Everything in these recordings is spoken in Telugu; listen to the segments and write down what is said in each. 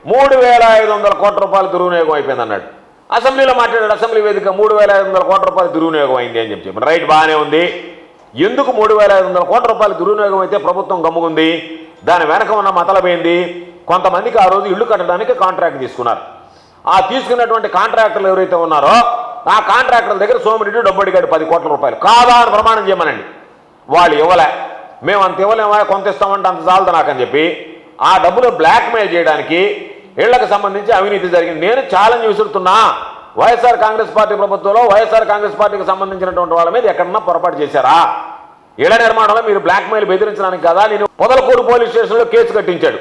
3,500 కోట్ల రూపాయలు దుర్వినియోగం అయిపోయింది అన్నాడు. అసెంబ్లీలో మాట్లాడాడు. అసెంబ్లీ వేదిక 3,500 కోట్ల రూపాయలు దుర్వినియోగం అయింది అని చెప్పి రైట్, బాగానే ఉంది. ఎందుకు 3,500 కోట్ల రూపాయలు దుర్వినియోగం అయితే ప్రభుత్వం గమ్ముకుంది? దాని వెనక ఉన్న మతలబేంది? కొంతమందికి ఆ రోజు ఇల్లు కట్టడానికి కాంట్రాక్ట్ తీసుకున్నారు. ఆ తీసుకున్నటువంటి కాంట్రాక్టర్లు ఎవరైతే ఉన్నారో ఆ కాంట్రాక్టర్ల దగ్గర సోమిరెడ్డి డబ్బు అడిగాడు 10 కోట్ల రూపాయలు. కాదా అని ప్రమాణం చేయమనండి. వాళ్ళు ఇవ్వలే. మేము అంత ఇవ్వలేమా, కొంత ఇస్తామంటే అంత చాలదు నాకని చెప్పి ఆ డబ్బులు బ్లాక్మెయిల్ చేయడానికి ఇళ్లకు సంబంధించి అవినీతి జరిగింది. నేను ఛాలెంజ్ విసురుతున్నా, వైఎస్ఆర్ కాంగ్రెస్ పార్టీ ప్రభుత్వంలో వైఎస్ఆర్ కాంగ్రెస్ పార్టీకి సంబంధించినటువంటి వాళ్ళ మీద ఎక్కడన్నా పొరపాటు చేశారా? ఇళ్ల నిర్మాణంలో మీరు బ్లాక్మెయిల్ బెదిరించడానికి కదా. నేను పొదలకూరు పోలీస్ స్టేషన్లో కేసు కట్టించాడు,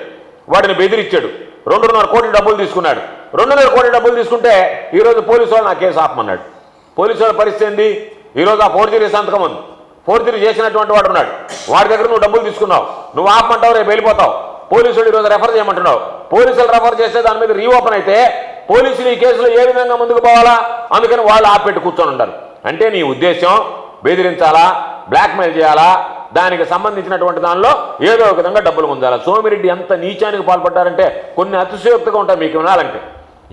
వాడిని బెదిరించాడు, 2.5 కోట్ల డబ్బులు తీసుకున్నాడు. 2.5 కోట్ల డబ్బులు తీసుకుంటే ఈరోజు పోలీసు వాళ్ళు నా కేసు ఆపమన్నాడు. పోలీసు వాళ్ళ పరిస్థితి ఏంది? ఈరోజు ఆ ఫోర్జరీ సంతకం ఉంది, ఫోర్జరీ చేసినటువంటి వాడు ఉన్నాడు, వాడి దగ్గర నువ్వు డబ్బులు తీసుకున్నావు, నువ్వు ఆపమంటావు, రేపు వెళ్ళిపోతావు. పోలీసులు ఈరోజు రెఫర్ చేయమంటున్నావు, పోలీసులు రెఫర్ చేస్తే దాని మీద రీఓపెన్ అయితే పోలీసులు ఈ కేసులో ఏ విధంగా ముందుకు పోవాలా? అందుకని వాళ్ళు ఆపెట్టి కూర్చొని ఉంటారు. అంటే నీ ఉద్దేశం బెదిరించాలా, బ్లాక్మెయిల్ చేయాలా, దానికి సంబంధించినటువంటి దానిలో ఏదో ఒక విధంగా డబ్బులు పొందాలా. సోమిరెడ్డి ఎంత నీచానికి పాల్పడ్డారంటే కొన్ని అతిశయోక్తిగా ఉంటాయి మీకు వినాలంటే.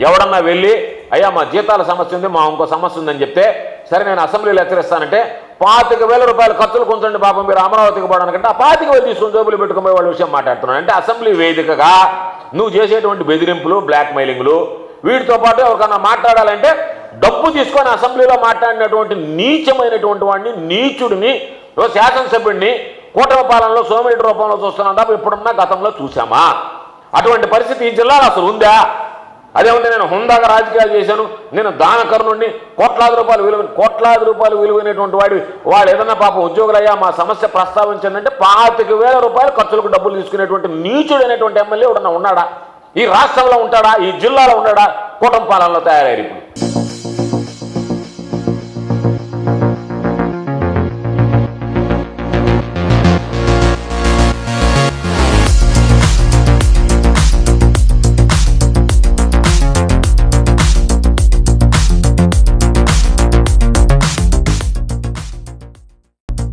ఎవడన్నా వెళ్ళి అయ్యా మా జీతాల సమస్య ఉంది, మా ఇంకో సమస్య ఉందని చెప్తే సరే నేను అసెంబ్లీలో హెచ్చరిస్తానంటే 25,000 రూపాయల ఖర్చులు కొంచెం పాపం మీరు అమరావతికి పోవడానికంటే ఆ 25,000 తీసుకుని జోబులు పెట్టుకునే వాళ్ళ విషయం మాట్లాడుతున్నాను. అంటే అసెంబ్లీ వేదికగా నువ్వు చేసేటువంటి బెదిరింపులు, బ్లాక్మెయిలింగ్లు, వీటితో పాటు ఎవరికన్నా మాట్లాడాలంటే డబ్బు తీసుకొని అసెంబ్లీలో మాట్లాడినటువంటి నీచమైనటువంటి వాడిని, నీచుడిని, శాసనసభ్యుడిని కూటమి పాలనలో సోమిరెడ్డి రూపంలో చూస్తున్నాం తప్ప ఇప్పుడున్నా గతంలో చూసామా? అటువంటి పరిస్థితి ఈ జిల్లాలో అసలు ఉందా? అదేమంటే నేను హుందాగా రాజకీయాలు చేశాను, నేను దానకర్ణుడిని, కోట్లాది రూపాయలు విలువైనటువంటి వాడు ఏదన్నా పాపం ఉద్యోగులయ్యా మా సమస్య ప్రస్తావించండి 25,000 రూపాయలు ఖర్చులకు డబ్బులు తీసుకునేటువంటి నీచుడైనటువంటి ఎమ్మెల్యే ఎవడన్నా ఉన్నాడా? ఈ రాష్ట్రంలో ఉంటాడా? ఈ జిల్లాలో ఉన్నాడా? కూటమి పాలనలో తయారయ్యారు ఇప్పుడు.